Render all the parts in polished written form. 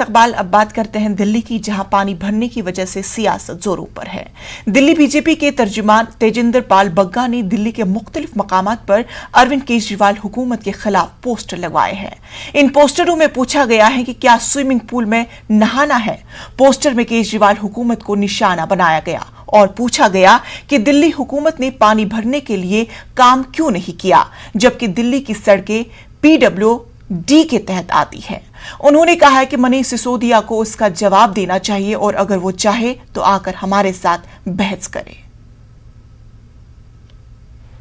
इकबाल, अब बात करते हैं दिल्ली की, जहां पानी भरने की वजह से सियासत जोरों पर है। दिल्ली बीजेपी के तर्जुमान तेजिंदर पाल बग्गा ने दिल्ली के मुख्तलिफ मकामात पर अरविंद केजरीवाल हुकूमत के खिलाफ पोस्टर लगवाए हैं। इन पोस्टरों में पूछा गया है कि क्या स्विमिंग पूल में नहाना है। पोस्टर में केजरीवाल हुकूमत को निशाना बनाया गया और पूछा गया कि दिल्ली हुकूमत ने पानी भरने के लिए काम क्यों नहीं किया, जबकि दिल्ली की सड़कें PWD के तहत आती है। उन्होंने कहा है कि मनीष सिसोदिया को उसका जवाब देना चाहिए और अगर वो चाहे तो आकर हमारे साथ बहस करे।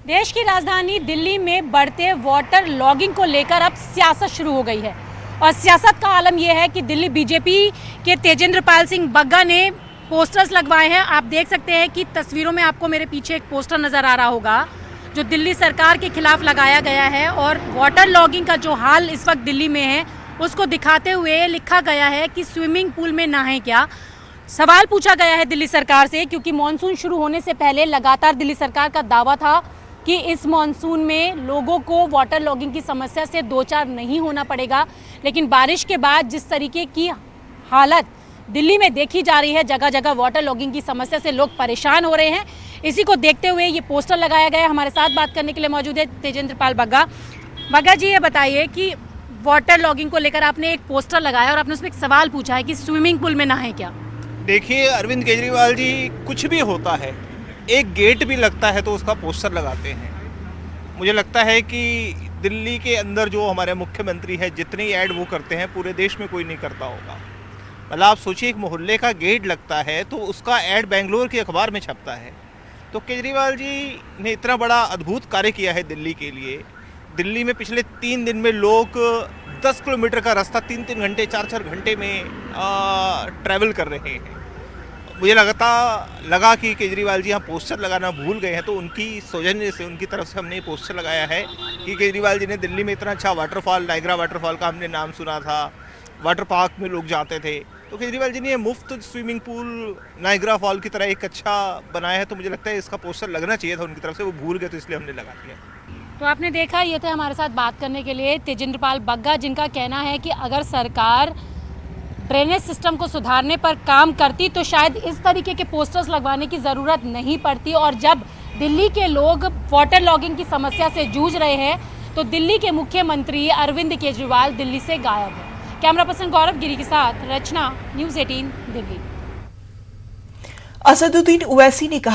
देश की राजधानी दिल्ली में बढ़ते वाटर लॉगिंग को लेकर अब सियासत शुरू हो गई है और सियासत का आलम यह है कि दिल्ली बीजेपी के तेजिंदर पाल सिंह बग्गा ने पोस्टर्स लगवाए हैं। आप देख सकते हैं कि तस्वीरों में आपको मेरे पीछे एक पोस्टर नजर आ रहा होगा जो दिल्ली सरकार के खिलाफ लगाया गया है और वाटर लॉगिंग का जो हाल इस वक्त दिल्ली में है उसको दिखाते हुए लिखा गया है कि स्विमिंग पूल में नहाएं क्या। सवाल पूछा गया है दिल्ली सरकार से, क्योंकि मॉनसून शुरू होने से पहले लगातार दिल्ली सरकार का दावा था कि इस मॉनसून में लोगों को वाटर लॉगिंग की समस्या से दो चार नहीं होना पड़ेगा। लेकिन बारिश के बाद जिस तरीके की हालत दिल्ली में देखी जा रही है, जगह जगह वाटर लॉगिंग की समस्या से लोग परेशान हो रहे हैं। इसी को देखते हुए ये पोस्टर लगाया गया है। हमारे साथ बात करने के लिए मौजूद है तेजिंदर पाल बग्गा। बग्गा जी, ये बताइए कि वाटर लॉगिंग को लेकर आपने एक पोस्टर लगाया और आपने उसमें एक सवाल पूछा है कि स्विमिंग पूल में नहाएं क्या। देखिए अरविंद केजरीवाल जी, कुछ भी होता है, एक गेट भी लगता है तो उसका पोस्टर लगाते हैं। मुझे लगता है कि दिल्ली के अंदर जो हमारे मुख्यमंत्री है, जितनी ऐड वो करते हैं पूरे देश में कोई नहीं करता होगा। मतलब आप सोचिए, एक मोहल्ले का गेट लगता है तो उसका ऐड बेंगलोर के अखबार में छपता है। तो केजरीवाल जी ने इतना बड़ा अद्भुत कार्य किया है दिल्ली के लिए। दिल्ली में पिछले 3 दिन में लोग 10 किलोमीटर का रास्ता 3-3 घंटे 4-4 घंटे में ट्रैवल कर रहे हैं। मुझे लगा कि केजरीवाल जी यहाँ पोस्टर लगाना भूल गए हैं, तो उनकी सौजन्य से, उनकी तरफ से हमने ये पोस्टर लगाया है कि केजरीवाल जी ने दिल्ली में इतना अच्छा वाटरफॉल, नायग्रा वाटरफॉल का हमने नाम सुना था, वाटर पार्क में लोग जाते थे, तो केजरीवाल जी ने मुफ्त स्विमिंग पूल नायग्रा फॉल की तरह एक अच्छा बनाया है। तो मुझे लगता है इसका पोस्टर लगना चाहिए था उनकी तरफ से, वो भूल गए तो इसलिए हमने लगा दिया। तो आपने देखा, ये थे हमारे साथ बात करने के लिए तेजिंदर पाल बग्गा, जिनका कहना है कि अगर सरकार ड्रेनेज सिस्टम को सुधारने पर काम करती तो शायद इस तरीके के पोस्टर्स लगवाने की ज़रूरत नहीं पड़ती। और जब दिल्ली के लोग वाटर लॉगिंग की समस्या से जूझ रहे हैं तो दिल्ली के मुख्यमंत्री अरविंद केजरीवाल दिल्ली से गायब है। कैमरा पर्सन गौरव गिरी के साथ रचना, न्यूज़ 18 दिल्ली। असदुद्दीन ओवैसी ने कहा